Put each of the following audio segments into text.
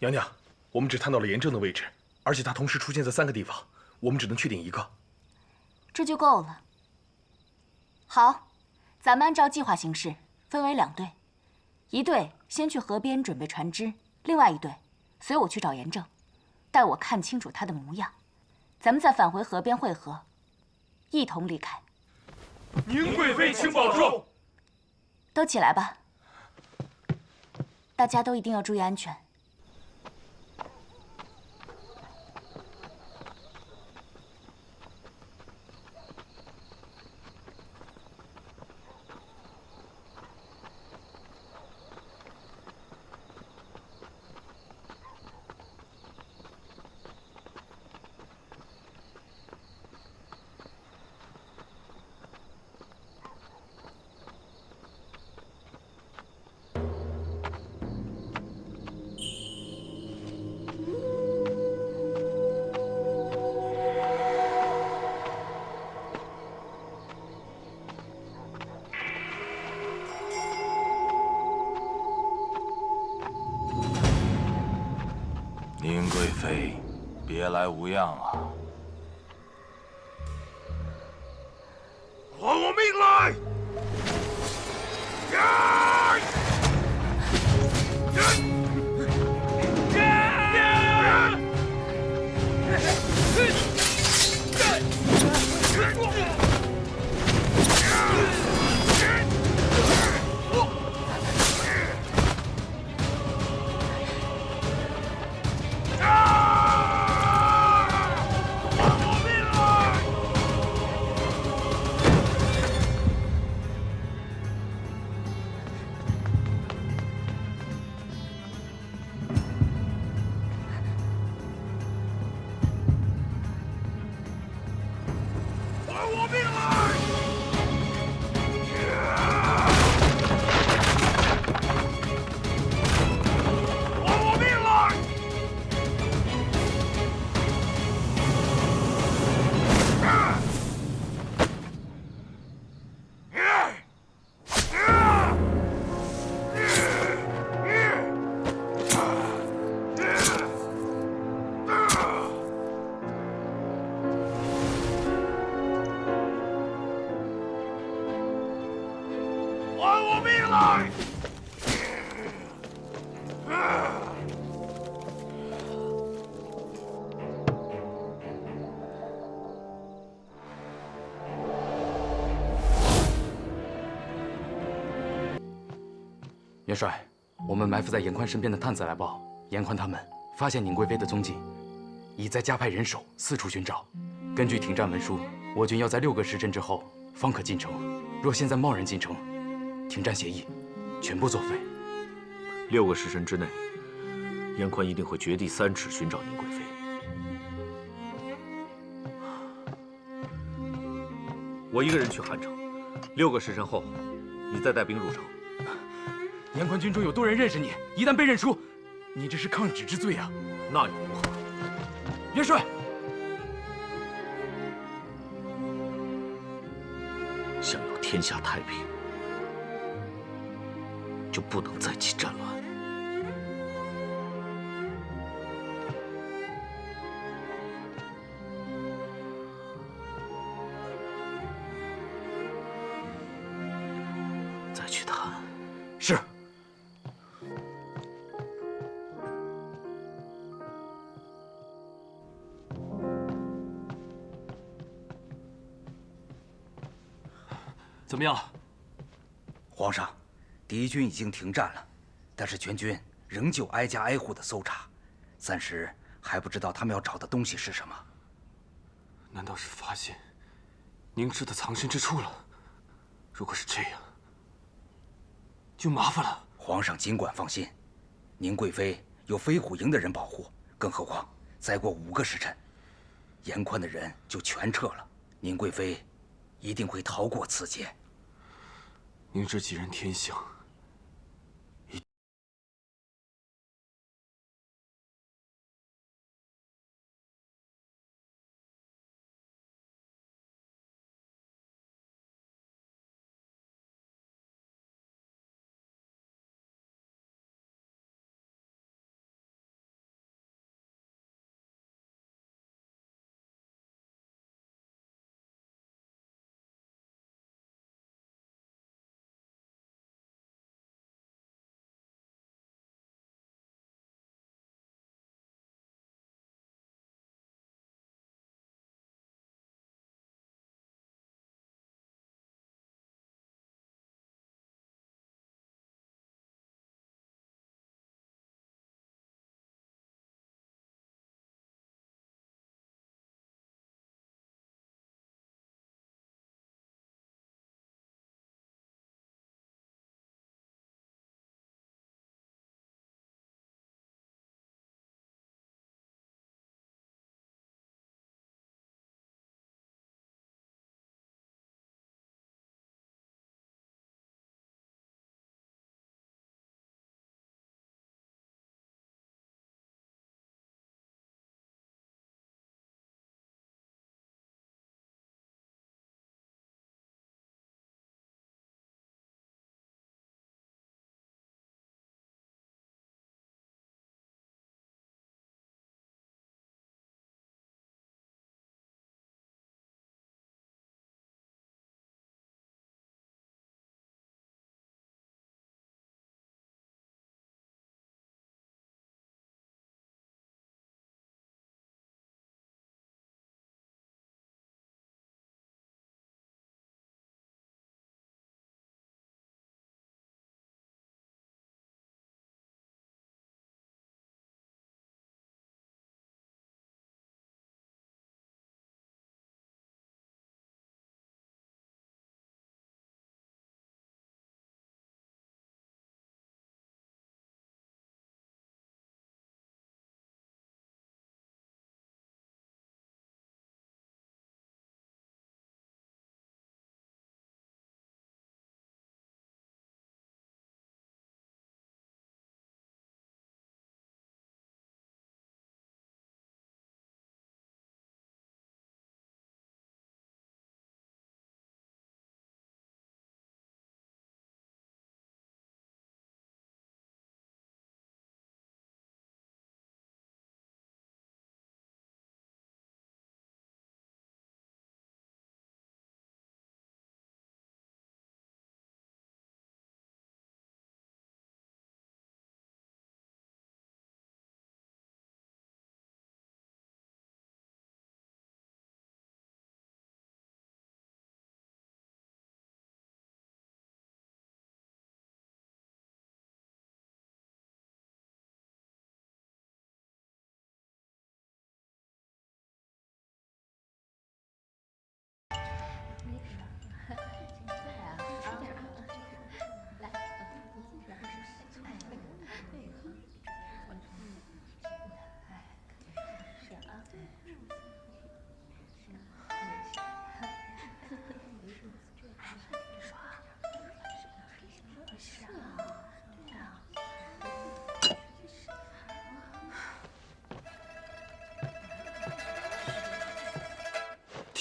娘娘，我们只探到了严正的位置，而且他同时出现在3个地方，我们只能确定一个。这就够了。好，咱们按照计划行事，分为2队，一队先去河边准备船只，另外一队随我去找严正，待我看清楚他的模样，咱们再返回河边会合，一同离开。宁贵妃请保重。都起来吧，大家都一定要注意安全。宁贵妃，别来无恙啊！还我命来！元帅，我们埋伏在严宽身边的探子来报，严宽他们发现宁贵妃的踪迹，已在加派人手四处寻找。根据停战文书，我军要在6个时辰之后方可进城。若现在贸然进城，停战协议全部作废。6个时辰之内，严宽一定会掘地3尺寻找宁贵妃。我一个人去汉城，6个时辰后，你再带兵入城。严宽军中有多人认识你，一旦被认出，你这是抗旨之罪啊！那又如何？元帅，想要天下太平，就不能再起战乱。再去谈。是。怎么样？皇上，敌军已经停战了，但是全军仍旧挨家挨户的搜查，暂时还不知道他们要找的东西是什么。难道是发现宁氏的藏身之处了？如果是这样，就麻烦了。皇上尽管放心，宁贵妃有飞虎营的人保护，更何况再过5个时辰，严宽的人就全撤了，宁贵妃一定会逃过此劫。宁氏几人天相？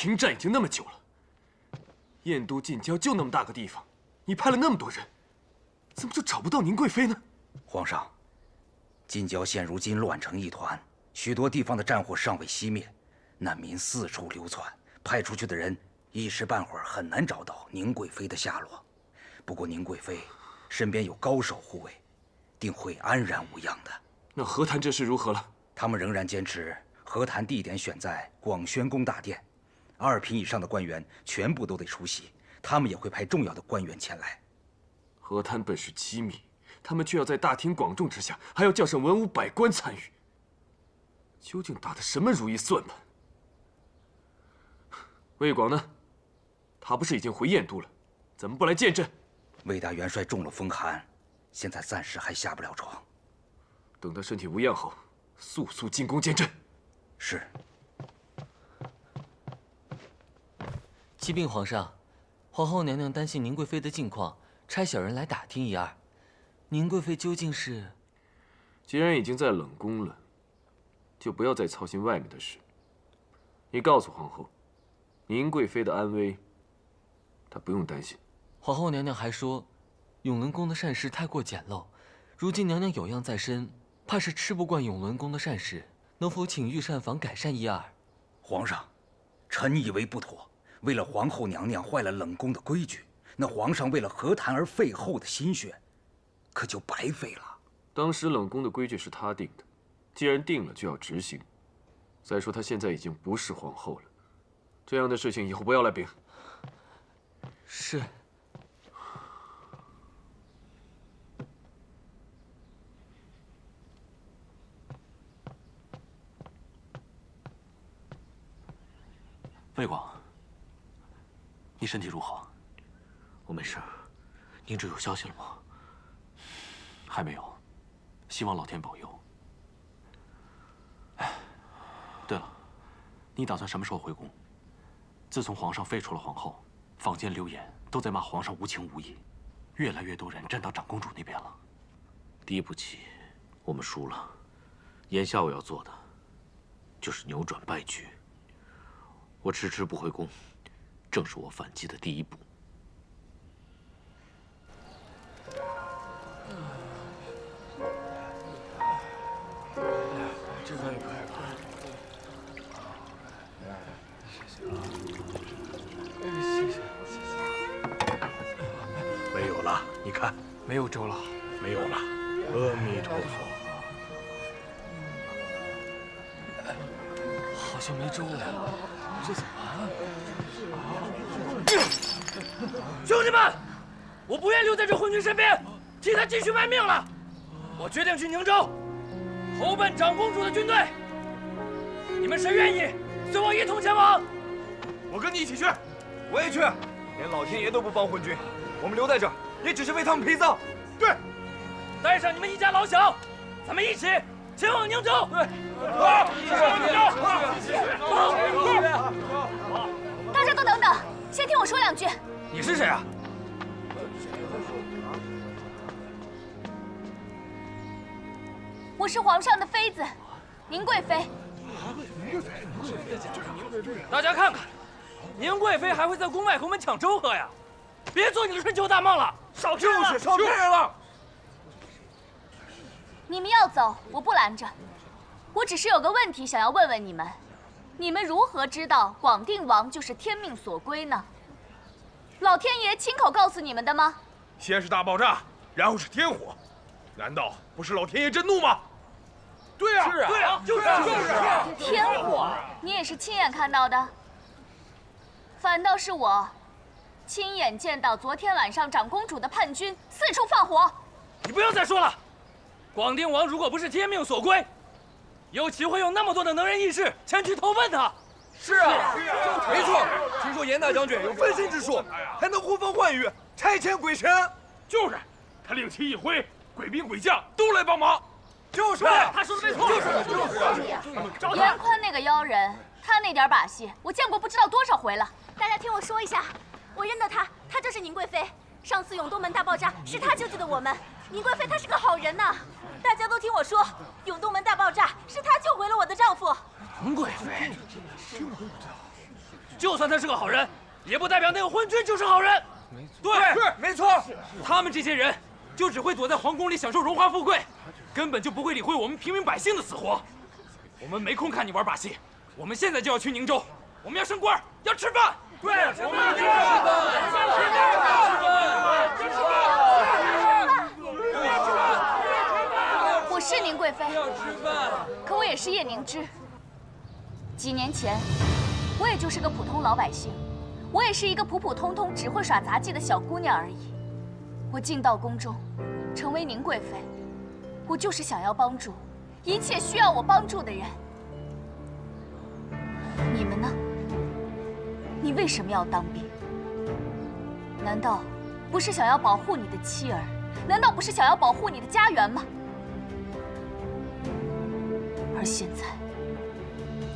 停战已经那么久了，燕都近郊就那么大个地方，你派了那么多人，怎么就找不到宁贵妃呢？皇上，近郊现如今乱成一团，许多地方的战火尚未熄灭，难民四处流窜，派出去的人一时半会儿很难找到宁贵妃的下落。不过宁贵妃身边有高手护卫，定会安然无恙的。那和谈这事如何了？他们仍然坚持和谈地点选在广宣宫大殿，2品以上的官员全部都得出席，他们也会派重要的官员前来。和谈本是机密，他们却要在大庭广众之下，还要叫上文武百官参与，究竟打的什么如意算盘？魏广呢？他不是已经回燕都了，怎么不来见朕？魏大元帅中了风寒，现在暂时还下不了床。等他身体无恙后，速速进宫见朕。是。启禀皇上，皇后娘娘担心宁贵妃的近况，差小人来打听一二。宁贵妃究竟是……既然已经在冷宫了，就不要再操心外面的事。你告诉皇后，宁贵妃的安危，她不用担心。皇后娘娘还说，永伦宫的膳食太过简陋，如今娘娘有恙在身，怕是吃不惯永伦宫的膳食，能否请御膳房改善一二？皇上，臣以为不妥。为了皇后娘娘坏了冷宫的规矩，那皇上为了和谈而费后的心血，可就白费了。当时冷宫的规矩是他定的，既然定了就要执行。再说她现在已经不是皇后了，这样的事情以后不要来禀。是。魏广，你身体如何？我没事。您这有消息了吗？还没有，希望老天保佑。哎，对了，你打算什么时候回宫？自从皇上废除了皇后，坊间流言都在骂皇上无情无义，越来越多人站到长公主那边了。对不起，我们输了。眼下我要做的，就是扭转败局。我迟迟不回宫，正是我反击的第一步。这个也快吧。谢谢。没有了，你看，没有粥了。没有了。阿弥陀佛。好像没粥了。这怎么办？兄弟们，我不愿留在这昏君身边，替他继续卖命了。我决定去宁州，投奔长公主的军队。你们谁愿意随我一同前往？我跟你一起去。我也去。连老天爷都不帮昏君，我们留在这儿也只是为他们陪葬。对，带上你们一家老小，咱们一起前往宁州。对。大家都等等，先听我说两句。你是谁啊？我是皇上的妃子，宁贵妃。大家看看，宁贵妃还会在宫外和我们抢粥喝呀！别做你的春秋大梦了，少骗人了，少骗人了！你们要走，我不拦着。我只是有个问题想要问问你们：你们如何知道广定王就是天命所归呢？老天爷亲口告诉你们的吗？先是大爆炸，然后是天火，难道不是老天爷震怒吗？对啊，是啊，对啊，就是天火，你也是亲眼看到的？反倒是我，亲眼见到昨天晚上长公主的叛军四处放火。你不要再说了，广定王如果不是天命所归，又岂会有那么多的能人异士前去投奔他？是啊，没错。听说严大将军有分身之术，还能呼风唤雨、差遣鬼神。就是，他令旗一挥，鬼兵鬼将都来帮忙。就是，他说的没错，就是。严宽那个妖人，他那点把戏，我见过不知道多少回了。大家听我说一下，我认得她，她就是宁贵妃。上次永东门大爆炸是她救济的我们，宁贵妃她是个好人呐。大家都听我说，永东门大爆炸是她救回了我的丈夫。宁贵妃，就算他是个好人，也不代表那个昏君就是好人。对，没错，他们这些人就只会躲在皇宫里享受荣华富贵，根本就不会理会我们平民百姓的死活。我们没空看你玩把戏，我们现在就要去宁州，我们要升官，要吃饭。对，我们要吃饭。我是宁贵妃，可我也是叶凝之。几年前，我也就是个普通老百姓，我也是一个普普通通只会耍杂技的小姑娘而已。我进到宫中，成为宁贵妃，我就是想要帮助一切需要我帮助的人。你们呢？你为什么要当兵？难道不是想要保护你的妻儿？难道不是想要保护你的家园吗？而现在，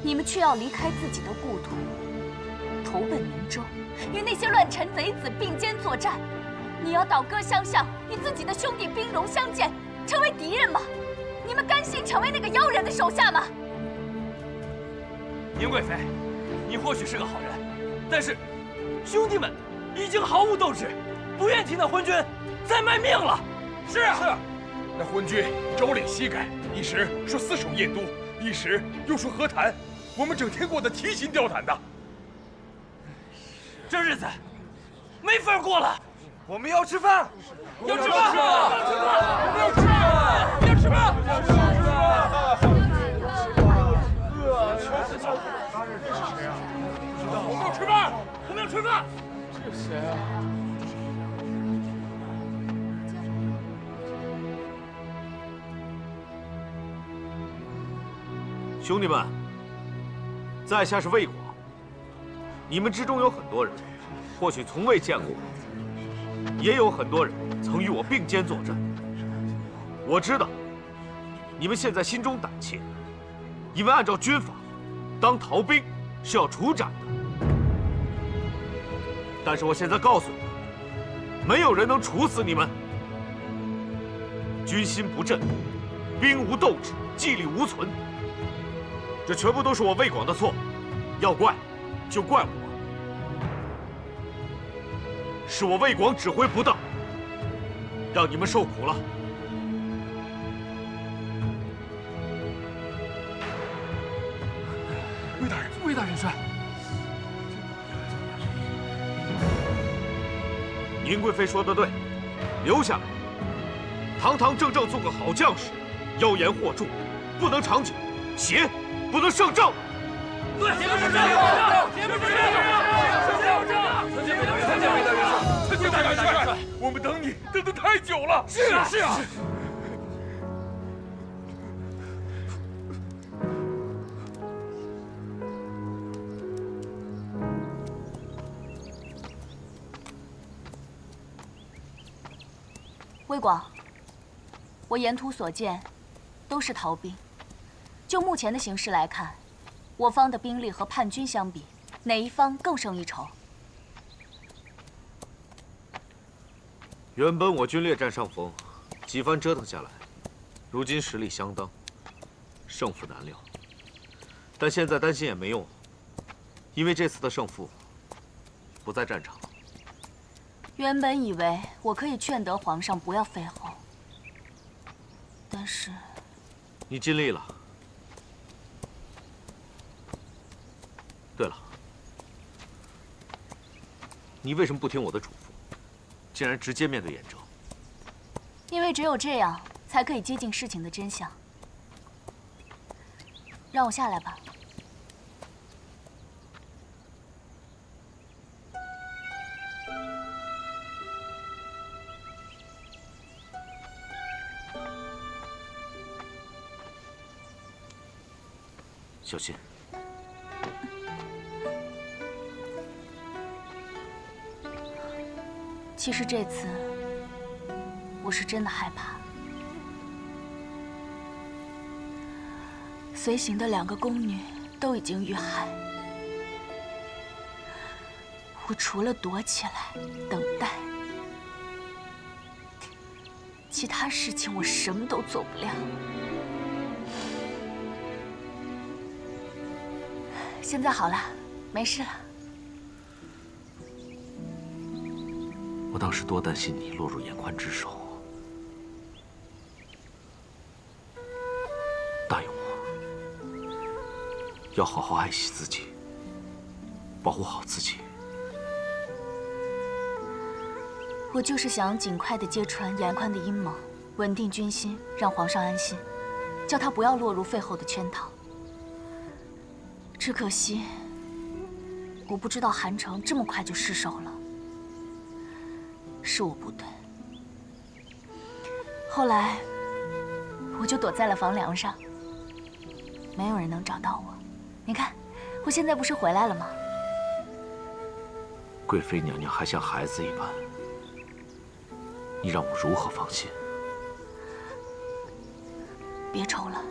你们却要离开自己的故土，投奔宁州，与那些乱臣贼子并肩作战。你要倒戈相向，与自己的兄弟兵戎相见，成为敌人吗？你们甘心成为那个妖人的手下吗？宁贵妃，你或许是个好人，但是兄弟们已经毫无斗志，不愿替那昏君再卖命了。是，那昏君朝令夕改，一时说死守燕都，一时又说和谈，我们整天过得提心吊胆的。这日子没法过了。我们要吃饭，要吃饭，要吃饭，要吃饭，要吃饭，要吃饭。我们要吃饭，我们要吃饭。这谁啊？兄弟们，在下是魏广。你们之中有很多人，或许从未见过我，也有很多人曾与我并肩作战。我知道，你们现在心中胆怯，因为按照军法，当逃兵是要处斩的。但是我现在告诉你们，没有人能处死你们。军心不振，兵无斗志，纪律无存。这全部都是我魏广的错，要怪就怪我，是我魏广指挥不当，让你们受苦了。魏大元帅，宁贵妃说的对，留下来，堂堂正正做个好将士，妖言惑众，不能长久，邪不能胜正。对，邪不胜正，邪不胜正，参见魏大元帅，参见魏大元帅，我们等你等得太久了。是啊。魏广，我沿途所见，都是逃兵。就目前的形势来看，我方的兵力和叛军相比，哪一方更胜一筹？原本我军略占上风，几番折腾下来，如今实力相当，胜负难料。但现在担心也没用了，因为这次的胜负不在战场。原本以为我可以劝得皇上不要废后，但是你尽力了。对了，你为什么不听我的嘱咐，竟然直接面对燕州？因为只有这样，才可以接近事情的真相。让我下来吧。小心。其实这次，我是真的害怕。随行的2个宫女都已经遇害，我除了躲起来等待，其他事情我什么都做不了。现在好了，没事了。我当时多担心你落入严宽之手。答应我，要好好爱惜自己，保护好自己。我就是想尽快的揭穿严宽的阴谋，稳定军心，让皇上安心，叫他不要落入废后的圈套。只可惜，我不知道韩城这么快就失手了，是我不对。后来，我就躲在了房梁上，没有人能找到我。你看，我现在不是回来了吗？贵妃娘娘还像孩子一般，你让我如何放心？别愁了。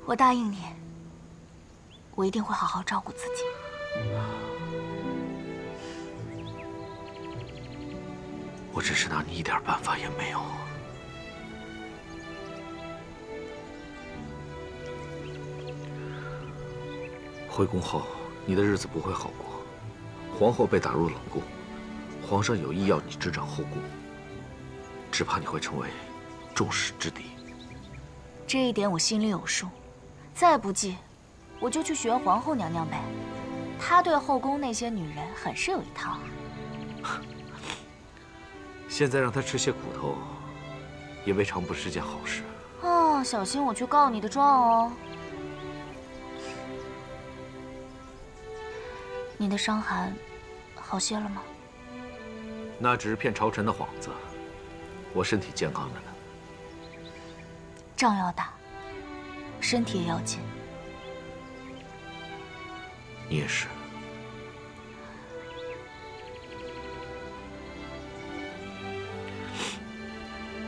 我答应你，我一定会好好照顾自己。我真是拿你一点办法也没有。回宫后，你的日子不会好过。皇后被打入冷宫，皇上有意要你执掌后宫，只怕你会成为众矢之的。这一点我心里有数。再不济，我就去学皇后娘娘呗。她对后宫那些女人很是有一套啊。现在让她吃些苦头，也未尝不是件好事。哦，小心我去告你的状哦。你的伤寒好些了吗？那只是骗朝臣的幌子，我身体健康着呢。仗要打，身体也要紧。你也是。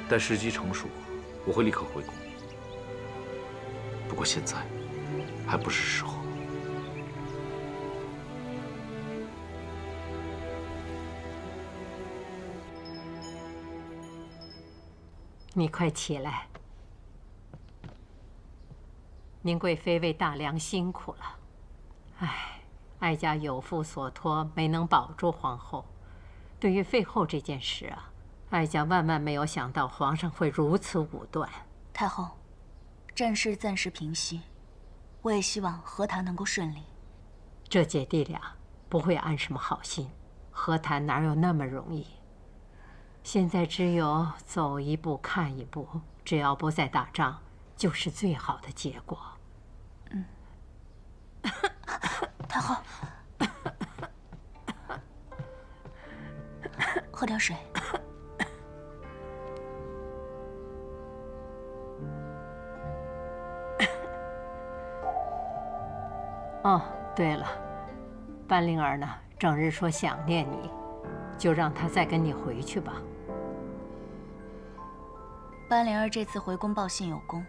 待时机成熟，我会立刻回宫。不过现在还不是时候。你快起来！宁贵妃为大梁辛苦了。唉，哀家有负所托，没能保住皇后。对于废后这件事啊，哀家万万没有想到皇上会如此武断。太后，战事暂时平息，我也希望和谈能够顺利。这姐弟俩不会安什么好心，和谈哪有那么容易？现在只有走一步看一步，只要不再打仗，就是最好的结果。太后，喝点水。哦，对了，班灵儿呢，整日说想念你，就让她再跟你回去吧。班灵儿这次回宫报信有功，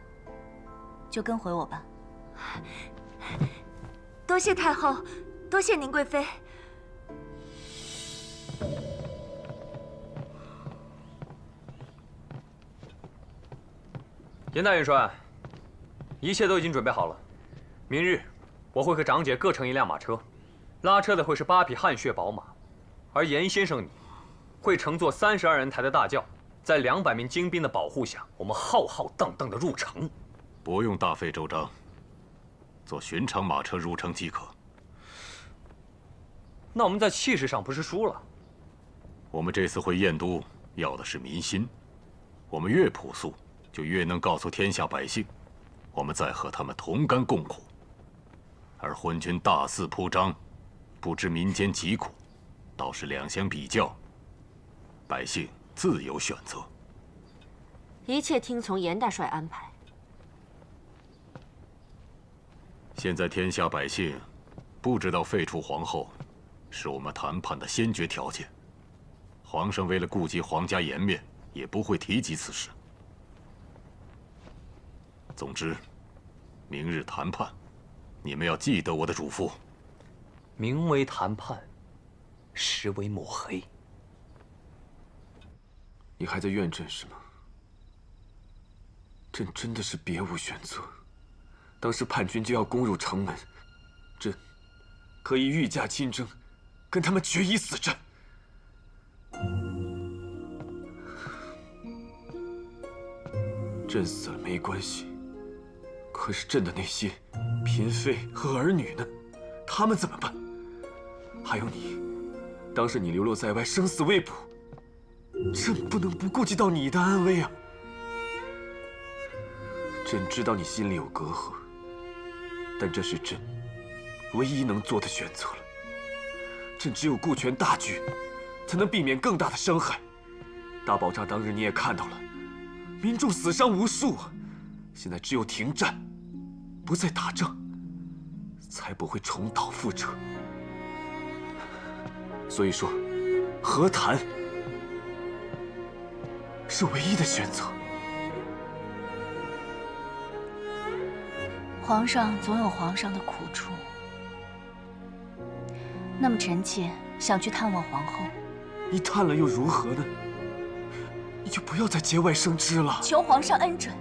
就跟回我吧。多谢太后，多谢宁贵妃。严大元帅，一切都已经准备好了。明日，我会和长姐各乘一辆马车，拉车的会是8匹汗血宝马，而严先生你，会乘坐32人抬的大轿，在200名精兵的保护下，我们浩浩荡荡的入城。不用大费周章，坐寻常马车入城即可。那我们在气势上不是输了？我们这次回燕都，要的是民心。我们越朴素，就越能告诉天下百姓，我们在和他们同甘共苦。而昏君大肆铺张，不知民间疾苦，倒是两相比较，百姓自有选择。一切听从严大帅安排。现在天下百姓不知道废除皇后是我们谈判的先决条件，皇上为了顾及皇家颜面，也不会提及此事。总之，明日谈判，你们要记得我的嘱咐。名为谈判，实为抹黑。你还在怨朕是吗？朕真的是别无选择。当时叛军就要攻入城门，朕可以御驾亲征，跟他们决一死战。朕死了没关系，可是朕的那些嫔妃和儿女呢？他们怎么办？还有你，当时你流落在外，生死未卜，朕不能不顾及到你的安危啊！朕知道你心里有隔阂，但这是朕唯一能做的选择了。朕只有顾全大局，才能避免更大的伤害。大爆炸当日你也看到了，民众死伤无数啊！现在只有停战，不再打仗，才不会重蹈覆辙。所以说，和谈是唯一的选择。皇上总有皇上的苦处。那么臣妾想去探望皇后。你探了又如何呢？你就不要再节外生枝了。求皇上恩准。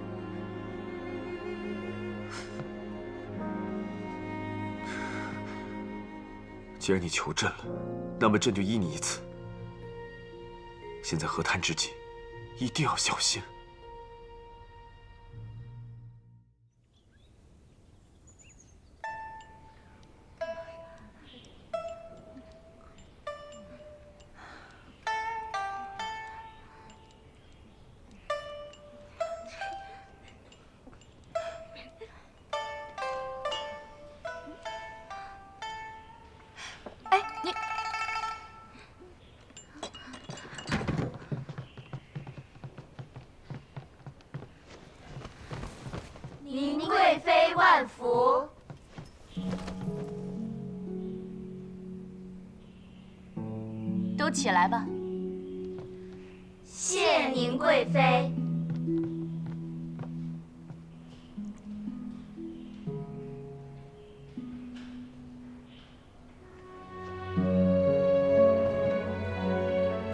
既然你求朕了，那么朕就依你一次。现在和谈之际，一定要小心。宁贵妃万福。都起来吧。谢宁贵妃。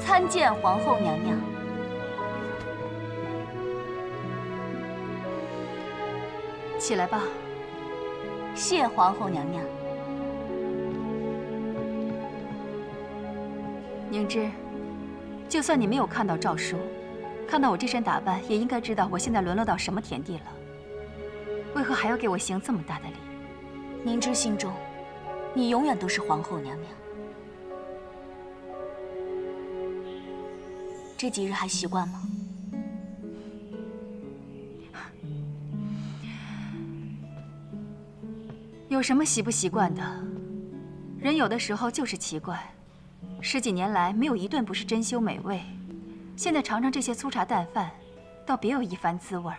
参见皇后娘娘。起来吧。谢皇后娘娘。宁芝，就算你没有看到诏书，看到我这身打扮，也应该知道我现在沦落到什么田地了。为何还要给我行这么大的礼？宁芝心中，你永远都是皇后娘娘。这几日还习惯吗？有什么习不习惯的？人有的时候就是奇怪，10几年来没有一顿不是珍馐美味，现在尝尝这些粗茶淡饭，倒别有一番滋味儿。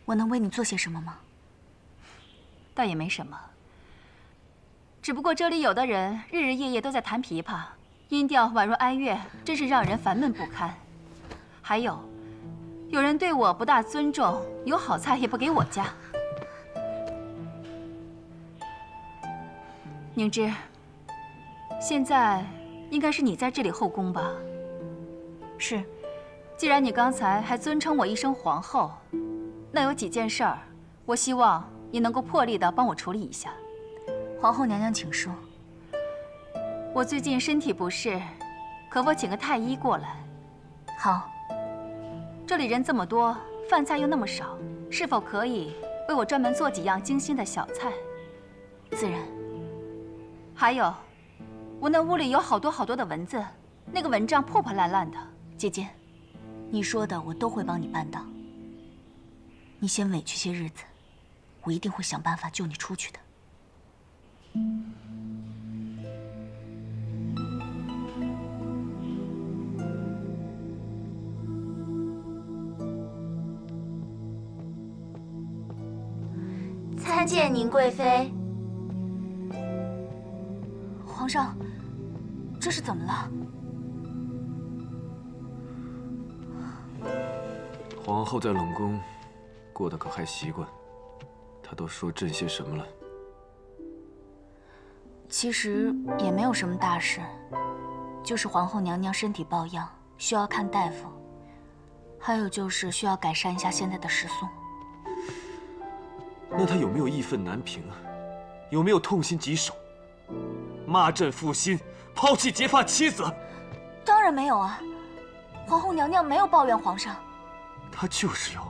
我能为你做些什么吗？倒也没什么，只不过这里有的人日日夜夜都在弹琵琶，音调宛如哀乐，真是让人烦闷不堪。还有人对我不大尊重，有好菜也不给我夹。宁芝，现在应该是你在这里后宫吧？是。既然你刚才还尊称我一声皇后，那有几件事儿，我希望你能够破例的帮我处理一下。皇后娘娘，请说。我最近身体不适，可否请个太医过来？好。这里人这么多，饭菜又那么少，是否可以为我专门做几样精心的小菜？自然。还有，我那屋里有好多的蚊子，那个蚊帐破破烂烂的。姐姐，你说的我都会帮你办到。你先委屈些日子，我一定会想办法救你出去的。参见宁贵妃。皇上，这是怎么了？皇后在冷宫过得可还习惯？她都说朕些什么了？其实也没有什么大事，就是皇后娘娘身体抱恙，需要看大夫，还有就是需要改善一下现在的食宿。那她有没有义愤难平啊？有没有痛心疾首，骂朕负心，抛弃结发妻子？当然没有啊，皇后娘娘没有抱怨皇上。她就是有，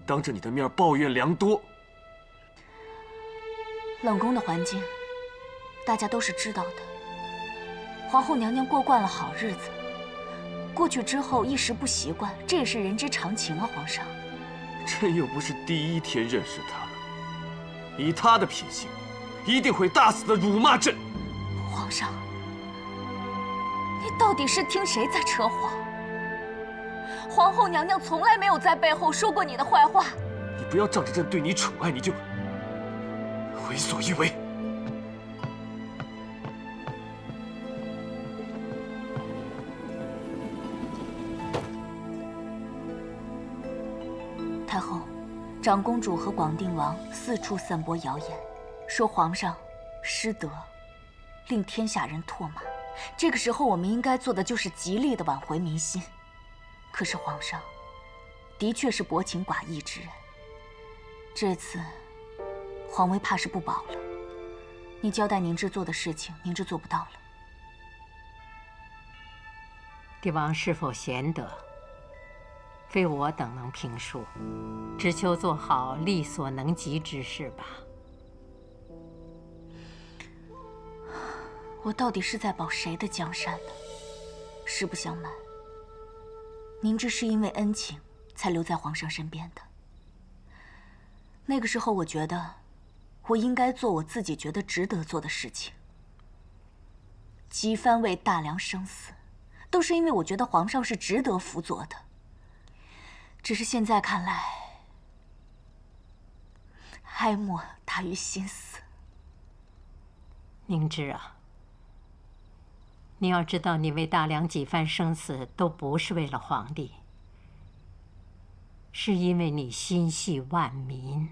当着你的面抱怨良多。冷宫的环境，大家都是知道的。皇后娘娘过惯了好日子，过去之后一时不习惯，这也是人之常情啊，皇上。朕又不是第一天认识她，以她的品性，一定会大肆的辱骂朕。皇上，你到底是听谁在扯谎？皇后娘娘从来没有在背后说过你的坏话。你不要仗着朕对你宠爱，你就为所欲为。太后，长公主和广定王四处散播谣言，说皇上失德，令天下人唾骂。这个时候，我们应该做的就是极力的挽回民心。可是皇上的确是薄情寡义之人，这次皇位怕是不保了。你交代宁芝做的事情，宁芝做不到了。帝王是否贤德，非我等能评述，只求做好力所能及之事吧。我到底是在保谁的江山呢？实不相瞒，宁芝是因为恩情才留在皇上身边的。那个时候，我觉得我应该做我自己觉得值得做的事情。几番为大梁生死，都是因为我觉得皇上是值得辅佐的。只是现在看来，哀莫大于心死。宁芝啊，你要知道，你为大梁几番生死都不是为了皇帝，是因为你心系万民。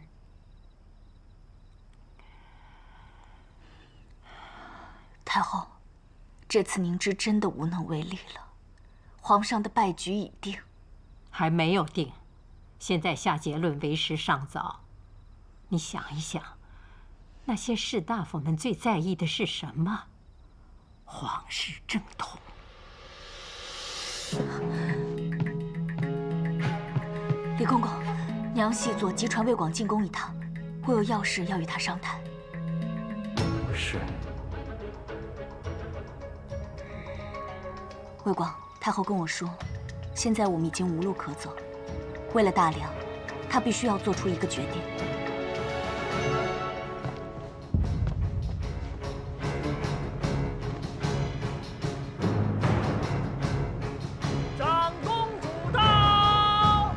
太后，这次宁芝真的无能为力了，皇上的败局已定。还没有定，现在下结论为时尚早。你想一想，那些士大夫们最在意的是什么？皇室正统。李公公，娘细作急传魏广进宫一趟，我有要事要与他商谈。是。魏广，太后跟我说，现在我们已经无路可走，为了大梁，她必须要做出一个决定。长公主到！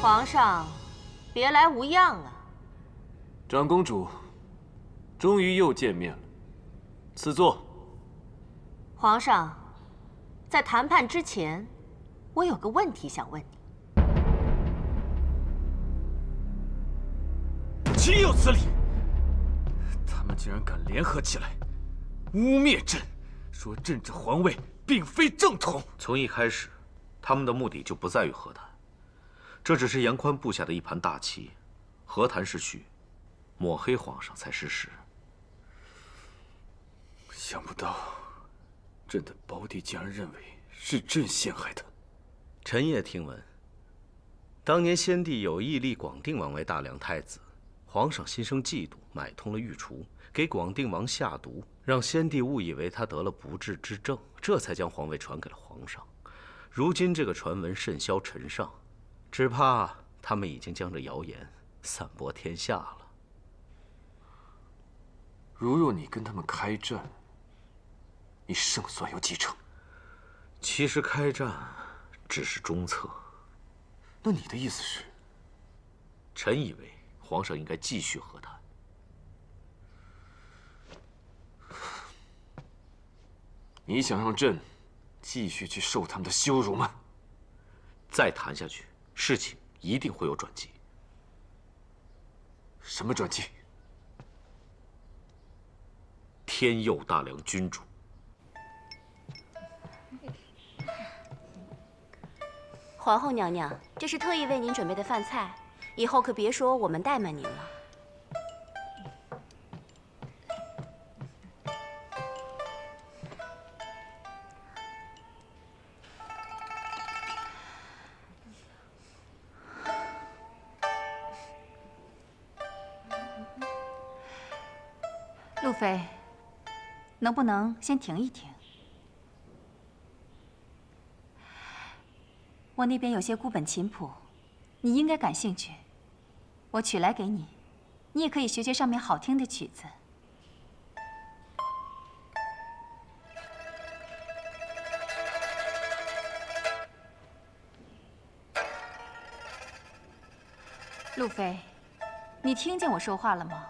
皇上，别来无恙啊！长公主，终于又见面了。赐座。皇上，在谈判之前，我有个问题想问你。岂有此理！他们竟然敢联合起来，污蔑朕，说朕这皇位并非正统。从一开始，他们的目的就不在于和谈，这只是严宽布下的一盘大棋。和谈是虚，抹黑皇上才是实。想不到，朕的胞弟竟然认为是朕陷害他。臣也听闻，当年先帝有意立广定王为大梁太子，皇上心生嫉妒，买通了御厨，给广定王下毒，让先帝误以为他得了不治之症，这才将皇位传给了皇上。如今这个传闻甚嚣尘上，只怕他们已经将这谣言散播天下了。如若你跟他们开战，你胜算有几成？其实开战只是中策。那你的意思是？臣以为皇上应该继续和谈。你想让朕继续去受他们的羞辱吗？再谈下去，事情一定会有转机。什么转机？天佑大梁君主。皇后娘娘，这是特意为您准备的饭菜，以后可别说我们怠慢您了。路飞，能不能先停一停？我那边有些孤本琴谱，你应该感兴趣，我取来给你，你也可以学学上面好听的曲子。路飞，你听见我说话了吗？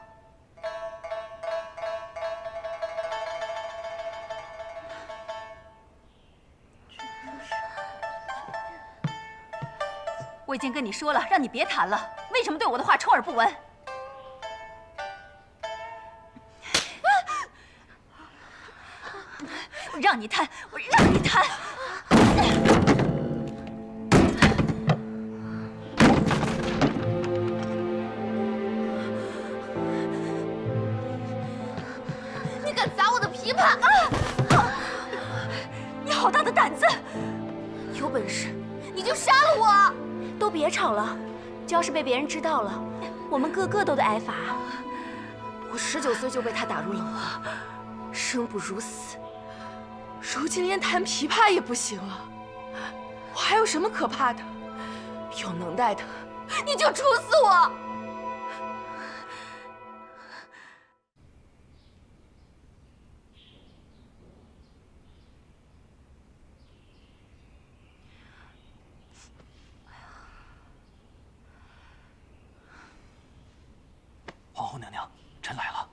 我已经跟你说了，让你别弹了，为什么对我的话充耳不闻？我让你弹，我让你弹！你敢砸我的琵琶啊！你好大的胆子！有本事你就杀了我！都别吵了，这要是被别人知道了，我们个个都得挨罚。我19岁就被他打入冷宫，生不如死。如今连弹琵琶也不行了，我还有什么可怕的？有能耐的，你就处死我！皇后娘娘，臣来了。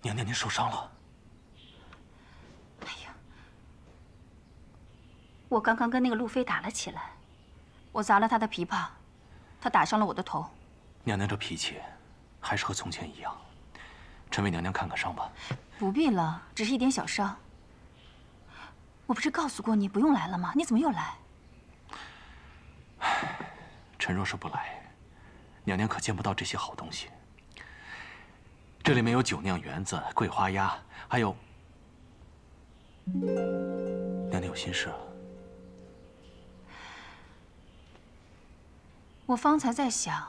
娘娘，您受伤了。哎呀，我刚刚跟那个路飞打了起来，我砸了他的琵琶，他打伤了我的头。娘娘这脾气，还是和从前一样。臣为娘娘看看伤吧。不必了，只是一点小伤。我不是告诉过你不用来了吗？你怎么又来？臣若是不来，娘娘可见不到这些好东西。这里面有酒酿圆子、桂花鸭，还有……娘娘有心事了。我方才在想，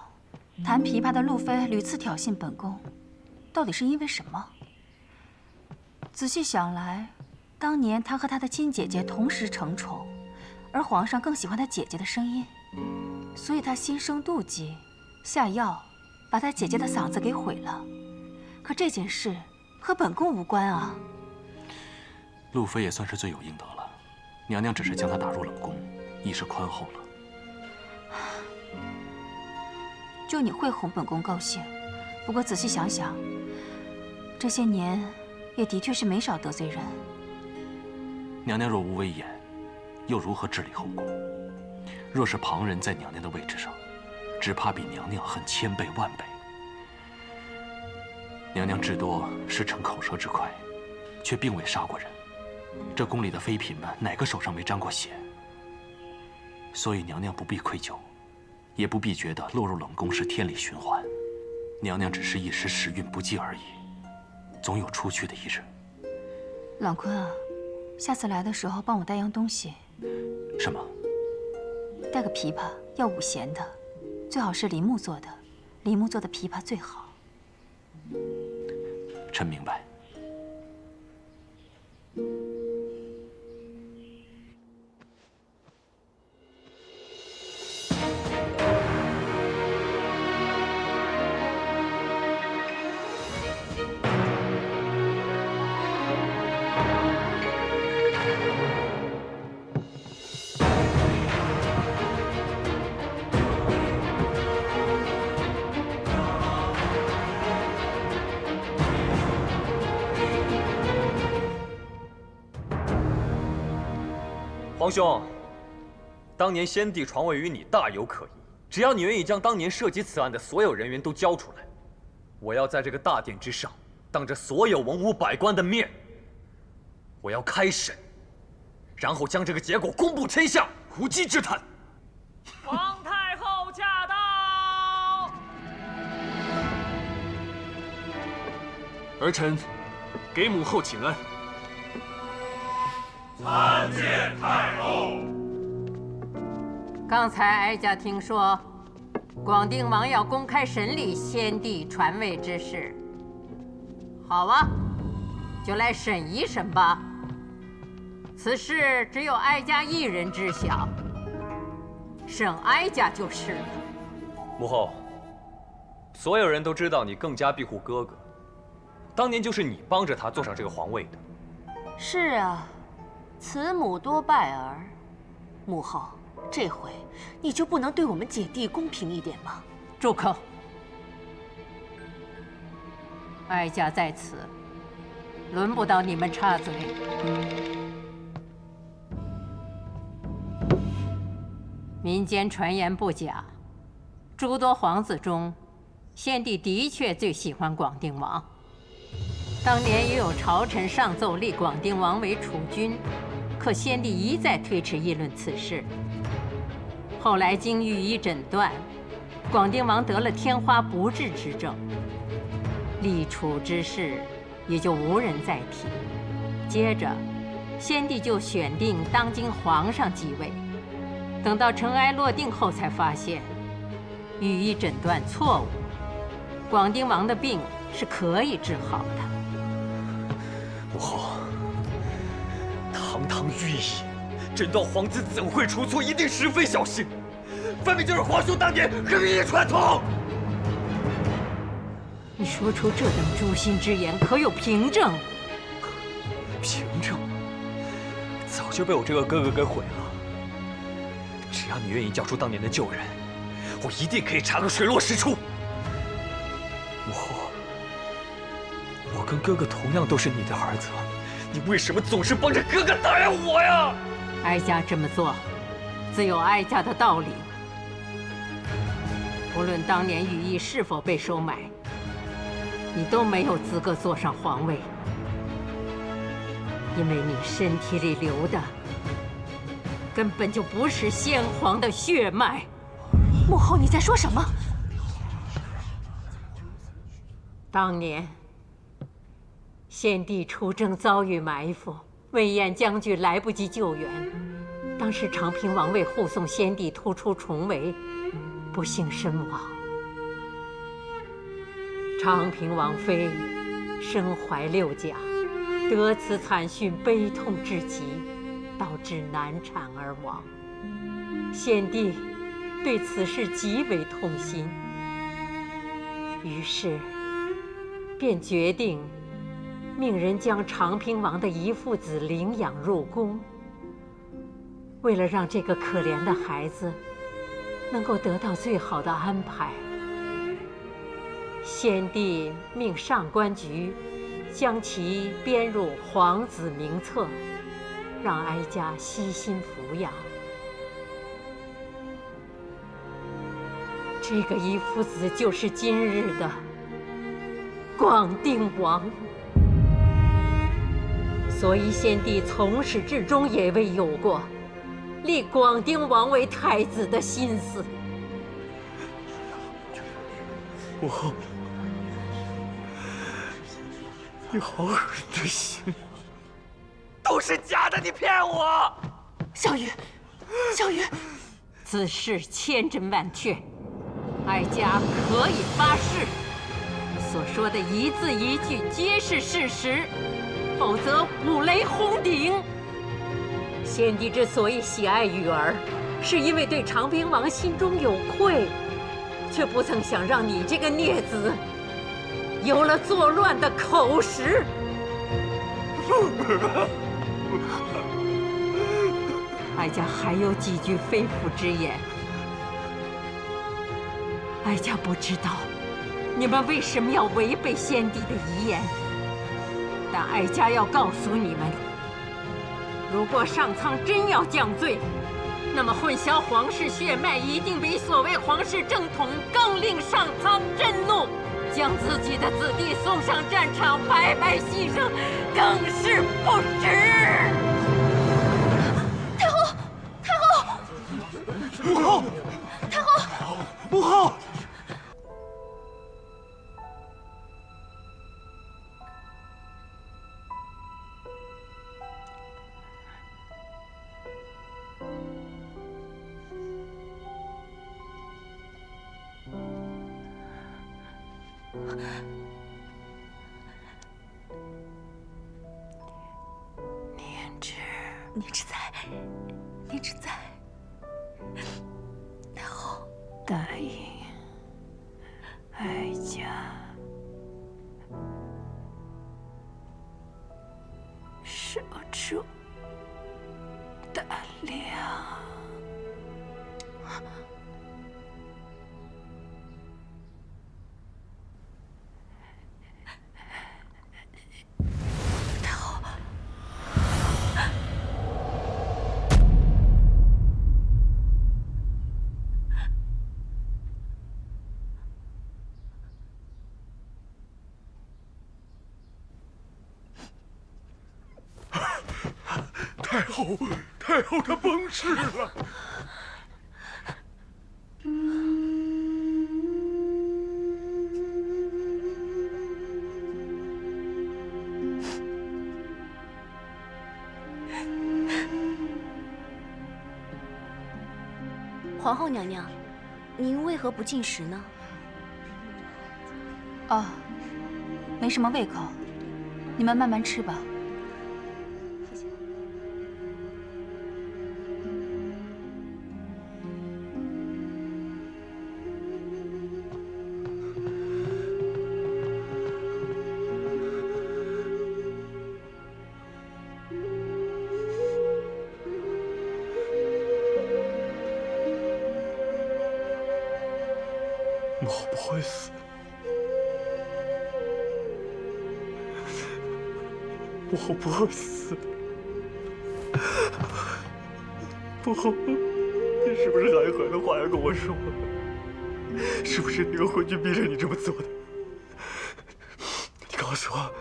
弹琵琶的路飞屡次挑衅本宫，到底是因为什么？仔细想来，当年他和他的亲姐姐同时承宠，而皇上更喜欢他姐姐的声音，所以他心生妒忌，下药把他姐姐的嗓子给毁了。可这件事和本宫无关啊。路飞也算是罪有应得了，娘娘只是将他打入冷宫，一时宽厚了。就你会哄本宫高兴，不过仔细想想，这些年也的确是没少得罪人。娘娘若无威严，又如何治理后宫？若是旁人在娘娘的位置上，只怕比娘娘狠千倍万倍。娘娘至多是逞口舌之快，却并未杀过人。这宫里的妃嫔们哪个手上没沾过血？所以娘娘不必愧疚，也不必觉得落入冷宫是天理循环。娘娘只是一时时运不济而已，总有出去的一日。朗坤啊，下次来的时候帮我带样东西。什么？带个琵琶，要五弦的，最好是梨木做的，梨木做的琵琶最好。臣明白。皇兄，当年先帝传位于你大有可疑，只要你愿意将当年涉及此案的所有人员都交出来，我要在这个大殿之上，当着所有文武百官的面，我要开审，然后将这个结果公布天下。无稽之谈！皇太后驾到！儿臣给母后请安。参见太后。刚才哀家听说，广定王要公开审理先帝传位之事。好啊，就来审一审吧。此事只有哀家一人知晓，审哀家就是了。母后，所有人都知道你更加庇护哥哥，当年就是你帮着他坐上这个皇位的。是啊，慈母多败儿。母后，这回你就不能对我们姐弟公平一点吗？住口！哀家在此，轮不到你们插嘴。民间传言不假，诸多皇子中，先帝的确最喜欢广定王。当年也有朝臣上奏立广定王为储君，可先帝一再推迟议论此事。后来经御医诊断，广定王得了天花不治之症，立储之事也就无人再提。接着，先帝就选定当今皇上继位。等到尘埃落定后，才发现御医诊断错误，广定王的病是可以治好的。母后，堂堂御医，诊断皇子怎会出错？一定十分小心，分明就是皇兄当年和御医串通。你说出这等诛心之言，可有凭证？凭证早就被我这个哥哥给毁了。只要你愿意交出当年的旧人，我一定可以查个水落石出。母后，我跟哥哥同样都是你的儿子，你为什么总是帮着哥哥打压我呀？哀家这么做，自有哀家的道理。无论当年羽翼是否被收买，你都没有资格坐上皇位，因为你身体里流的根本就不是先皇的血脉。母后，你在说什么？当年先帝出征遭遇埋伏，魏延将军来不及救援，当时长平王为护送先帝突出重围，不幸身亡。长平王妃身怀6甲，得此惨讯，悲痛至极，导致难产而亡。先帝对此事极为痛心，于是便决定命人将长平王的遗父子领养入宫。为了让这个可怜的孩子能够得到最好的安排，先帝命上官局将其编入皇子名册，让哀家悉心抚养。这个遗父子就是今日的广定王，所以先帝从始至终也未有过立广定王为太子的心思。母后，你好狠的心，都是假的，你骗我！小雨，小雨，此事千真万确，哀家可以发誓，所说的一字一句皆是事实，否则五雷轰顶。先帝之所以喜爱玉儿，是因为对长平王心中有愧，却不曾想让你这个孽子有了作乱的口实。哀家还有几句肺腑之言。哀家不知道你们为什么要违背先帝的遗言，但哀家要告诉你们，如果上苍真要降罪，那么混淆皇室血脉一定比所谓皇室正统更令上苍震怒，将自己的子弟送上战场，白白牺牲，更是不值。太后，太后，母后，太后，母后。念之在，念之在。太后，答应哀家守住大梁。太后她崩逝了。皇后娘娘，您为何不进食呢？哦，没什么胃口，你们慢慢吃吧。母后不会死，母后不会死。母后，你是不是还有很多话要跟我说？是不是那个昏君逼着你这么做的？你告诉我。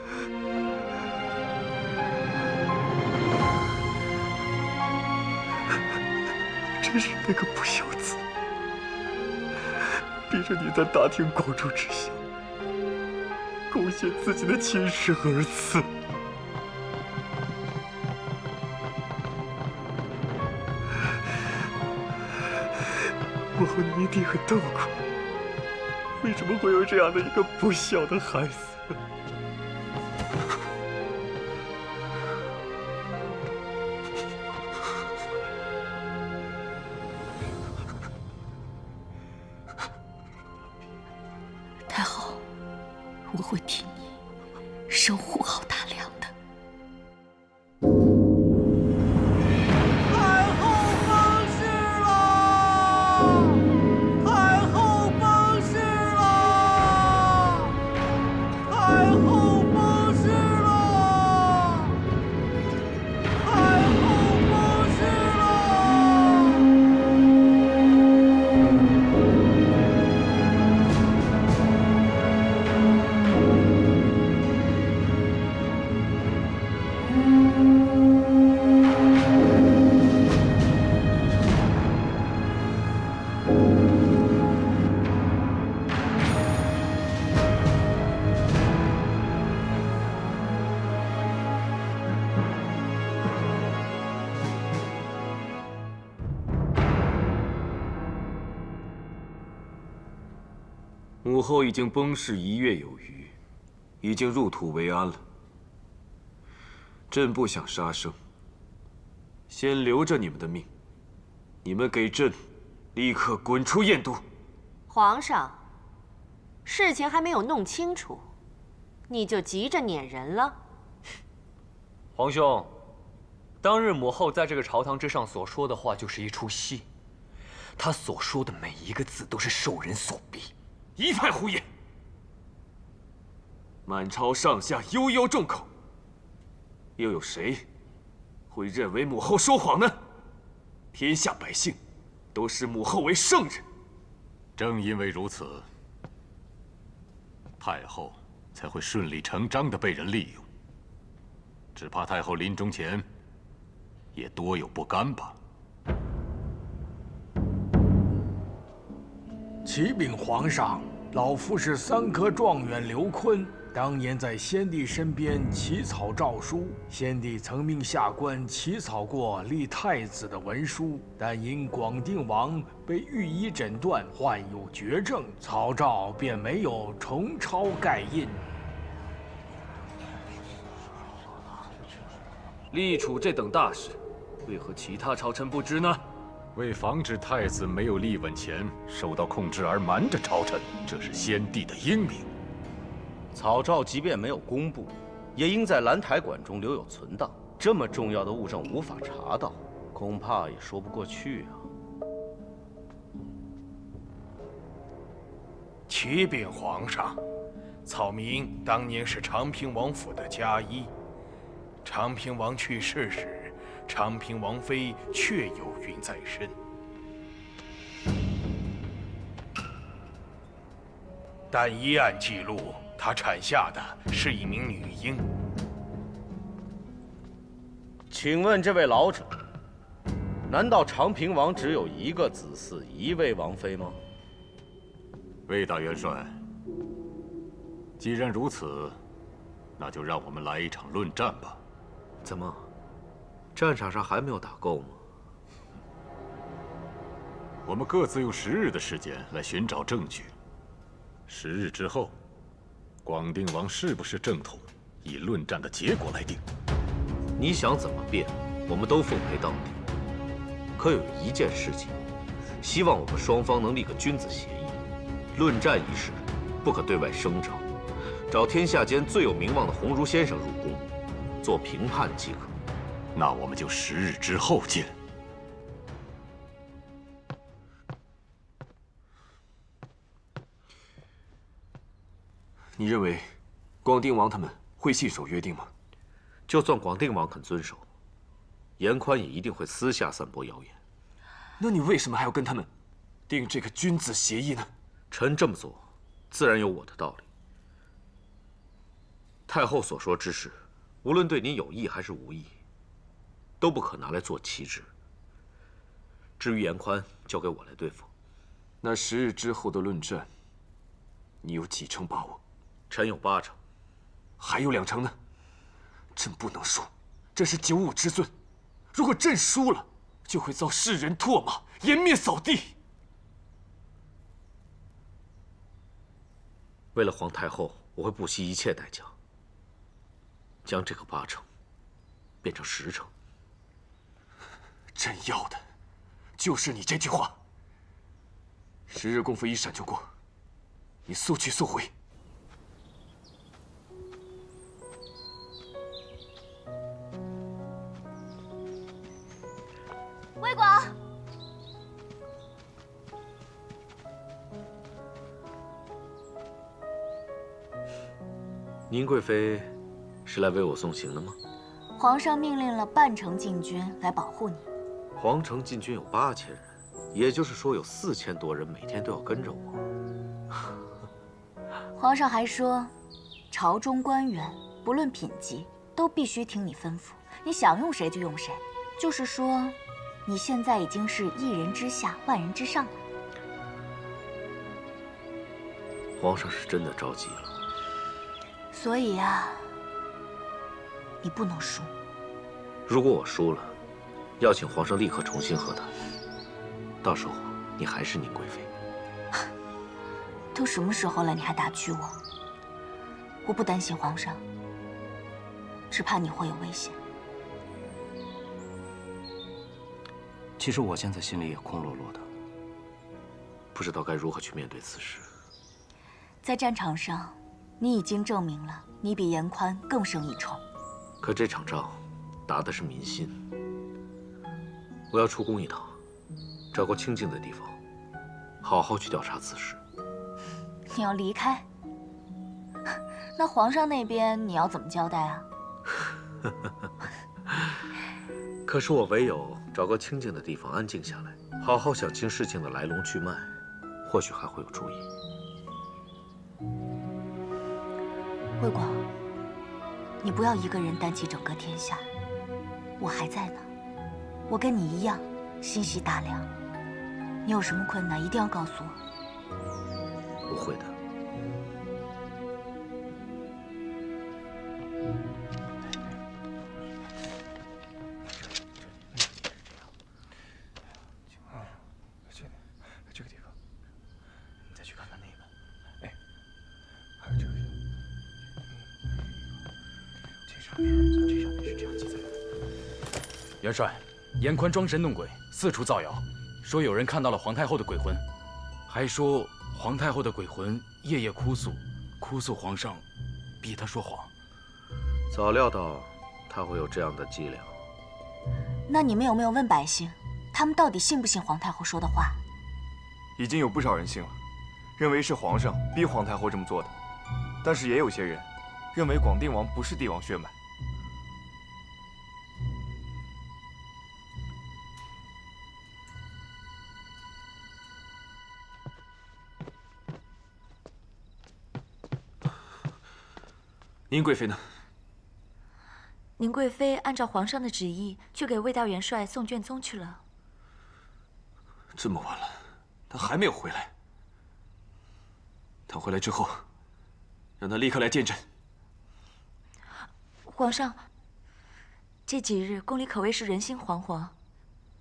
真是那个不孝子。逼着你在大庭广众之下贡献自己的亲生儿子，母后你一定很痛苦。为什么会有这样的一个不孝的孩子？太后，我会替你守护好大梁的。太后崩逝了！太后崩逝了！太后崩逝了！太后崩逝了！母后已经崩逝1月有余，已经入土为安了。朕不想杀生，先留着你们的命。你们给朕立刻滚出燕都！皇上，事情还没有弄清楚，你就急着撵人了？皇兄，当日母后在这个朝堂之上所说的话就是一出戏，她所说的每一个字都是受人所逼。一派胡言！满朝上下悠悠众口，又有谁会认为母后说谎呢？天下百姓都视母后为圣人。正因为如此，太后才会顺理成章地被人利用。只怕太后临终前也多有不甘吧。启禀皇上，老夫是3科状元刘坤，当年在先帝身边起草诏书，先帝曾命下官起草过立太子的文书，但因广定王被御医诊断患有绝症，草诏便没有重抄盖印。立储这等大事，为何其他朝臣不知呢？为防止太子没有立稳前受到控制而瞒着朝臣，这是先帝的英明。草诏即便没有公布，也应在兰台馆中留有存档。这么重要的物证无法查到，恐怕也说不过去啊。启禀皇上，草民当年是长平王府的家医。长平王去世时，长平王妃确有孕在身。但医案记录，她产下的是一名女婴。请问这位老者，难道长平王只有1个子嗣，1位王妃吗？魏大元帅，既然如此，那就让我们来一场论战吧。怎么，战场上还没有打够吗？我们各自用10日的时间来寻找证据。10日之后，广定王是不是正统，以论战的结果来定。你想怎么变，我们都奉陪到底。可有一件事情，希望我们双方能立个君子协议：论战一事，不可对外声张，找天下间最有名望的鸿儒先生入宫，做评判即可。那我们就10日之后见。你认为广定王他们会信守约定吗？就算广定王肯遵守，严宽也一定会私下散播谣言。那你为什么还要跟他们定这个君子协议呢？臣这么做，自然有我的道理。太后所说之事，无论对您有益还是无益，都不可拿来做旗帜。至于严宽，交给我来对付。那10日之后的论战，你有几成把握？臣有8成，还有2成呢。朕不能输，这是95之尊。如果朕输了，就会遭世人唾骂，颜面扫地。为了皇太后，我会不惜一切代价，将这个8成变成10成。朕要的就是你这句话。10日功夫一闪就过，你速去速回。魏广，宁贵妃是来为我送行的吗？皇上命令了半城禁军来保护你。皇城禁军有8000人，也就是说有4000多人每天都要跟着我。皇上还说，朝中官员不论品级，都必须听你吩咐，你想用谁就用谁。就是说，你现在已经是1人之下，万人之上了。皇上是真的着急了。所以啊，你不能输。如果我输了，要请皇上立刻重新和谈。到时候你还是宁贵妃。都什么时候了，你还打趣我？我不担心皇上，只怕你会有危险。其实我现在心里也空落落的，不知道该如何去面对此事。在战场上，你已经证明了你比严宽更胜一筹。可这场仗打的是民心，我要出宫一趟，找个清静的地方，好好去调查此事。你要离开？那皇上那边你要怎么交代啊？可是我唯有找个清静的地方安静下来，好好想清事情的来龙去脉，或许还会有主意。慧广，你不要一个人担起整个天下，我还在呢。我跟你一样，心系大梁。你有什么困难，一定要告诉我。不会的。这个地方，你再去看看那个。哎，还有这个。这上面是这样记载的。元帅，严宽装神弄鬼，四处造谣，说有人看到了皇太后的鬼魂，还说皇太后的鬼魂夜夜哭诉皇上，逼他说谎。早料到他会有这样的伎俩。那你们有没有问百姓，他们到底信不信皇太后说的话？已经有不少人信了，认为是皇上逼皇太后这么做的，但是也有些人认为广定王不是帝王血脉。宁贵妃呢？宁贵妃按照皇上的旨意，去给魏大元帅送卷宗去了。这么晚了，他还没有回来。他回来之后，让他立刻来见朕。皇上，这几日宫里可谓是人心惶惶。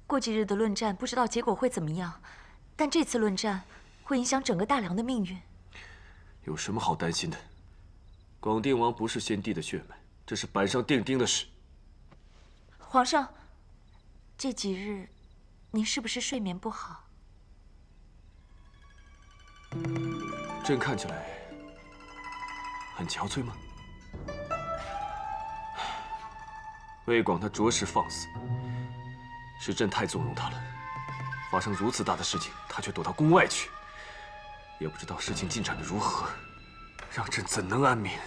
过几日的论战，不知道结果会怎么样，但这次论战会影响整个大梁的命运。有什么好担心的？广定王不是先帝的血脉，这是板上钉钉的事。皇上，这几日您是不是睡眠不好？朕看起来很憔悴吗？魏广他着实放肆，是朕太纵容他了。发生如此大的事情，他却躲到宫外去，也不知道事情进展的如何，让朕怎能安眠？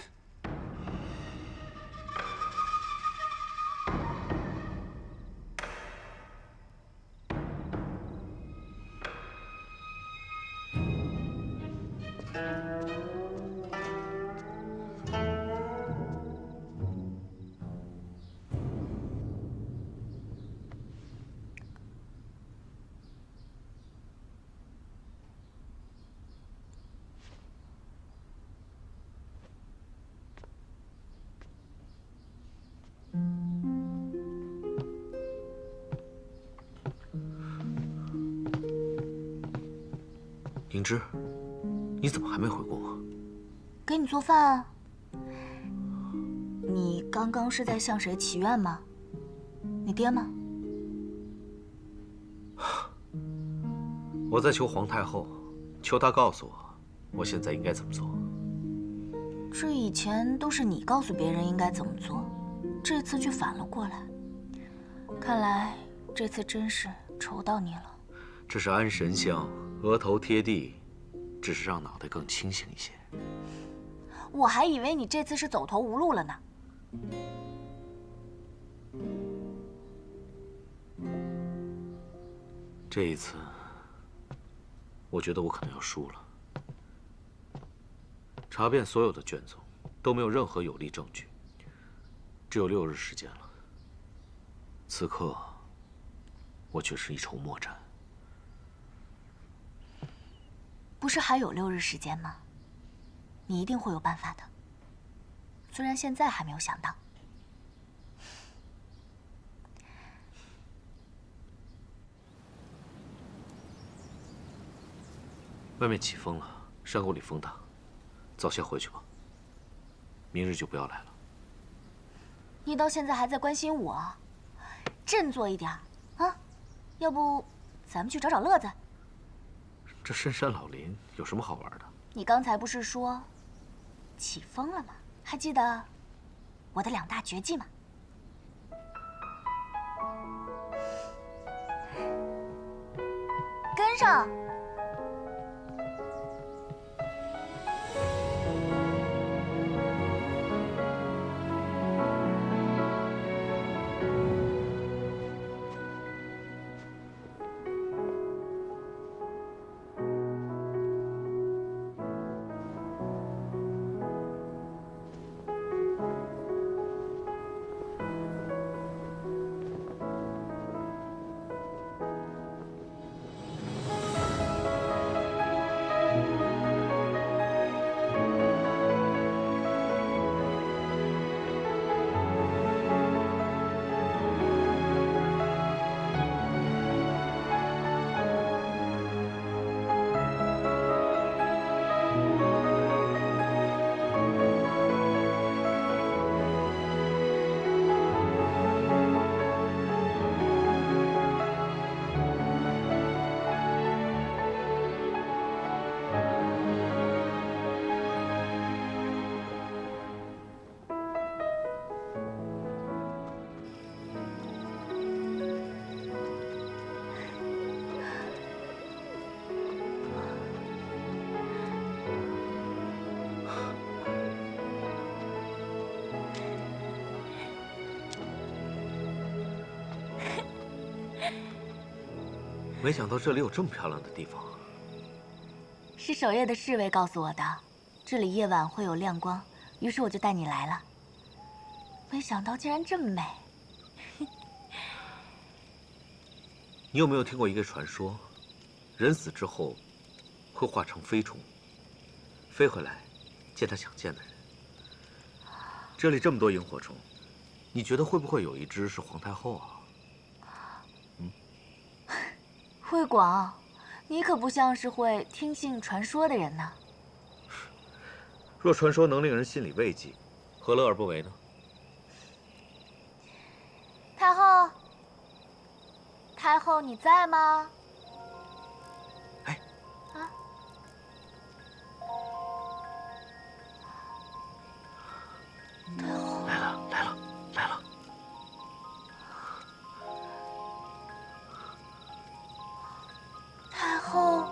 宁之，你怎么还没回宫啊？给你做饭啊。你刚刚是在向谁祈愿吗？你爹吗？我在求皇太后，求她告诉我，我现在应该怎么做。这以前都是你告诉别人应该怎么做，这次却反了过来。看来这次真是愁到你了。这是安神香，额头贴地，只是让脑袋更清醒一些。我还以为你这次是走投无路了呢。这一次，我觉得我可能要输了。查遍所有的卷宗，都没有任何有力证据，只有6日时间了。此刻，我却是一筹莫展。不是还有6日时间吗？你一定会有办法的，虽然现在还没有想到。外面起风了，山谷里风大，早些回去吧。明日就不要来了。你到现在还在关心我，振作一点啊！要不咱们去找找乐子？这深山老林有什么好玩的？你刚才不是说起风了吗？还记得我的2大绝技吗？跟上！没想到这里有这么漂亮的地方。是守夜的侍卫告诉我的，这里夜晚会有亮光，于是我就带你来了。没想到竟然这么美。你有没有听过一个传说，人死之后会化成飞虫，飞回来见他想见的人？这里这么多萤火虫，你觉得会不会有一只是皇太后啊？慧广，你可不像是会听信传说的人呢。若传说能令人心里慰藉，何乐而不为呢？太后，太后你在吗？哎，啊，太后来了，来了，来了。太后，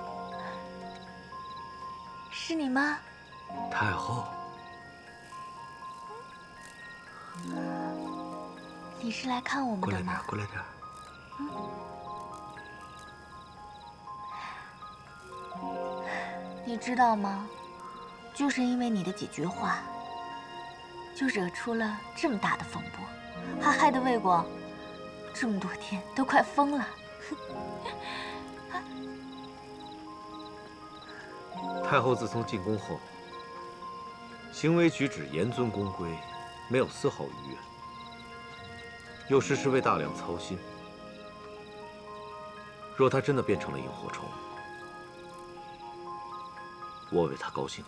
是你吗？太后，你是来看我们的吗？过来点，你知道吗？就是因为你的几句话，就惹出了这么大的风波，还害得魏广这么多天都快疯了。太后自从进宫后，行为举止严遵宫规，没有丝毫逾越，又时时为大梁操心。若她真的变成了萤火虫，我为她高兴。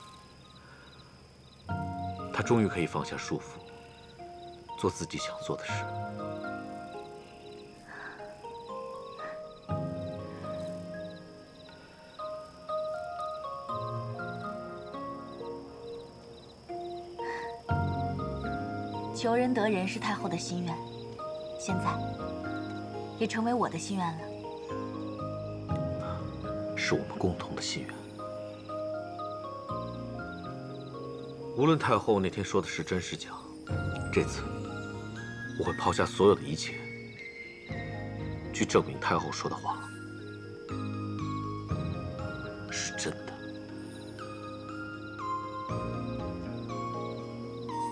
她终于可以放下束缚，做自己想做的事。求人得人是太后的心愿，现在也成为我的心愿了。是我们共同的心愿。无论太后那天说的是真是假，这次我会抛下所有的一切，去证明太后说的话是真的。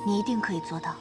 你一定可以做到。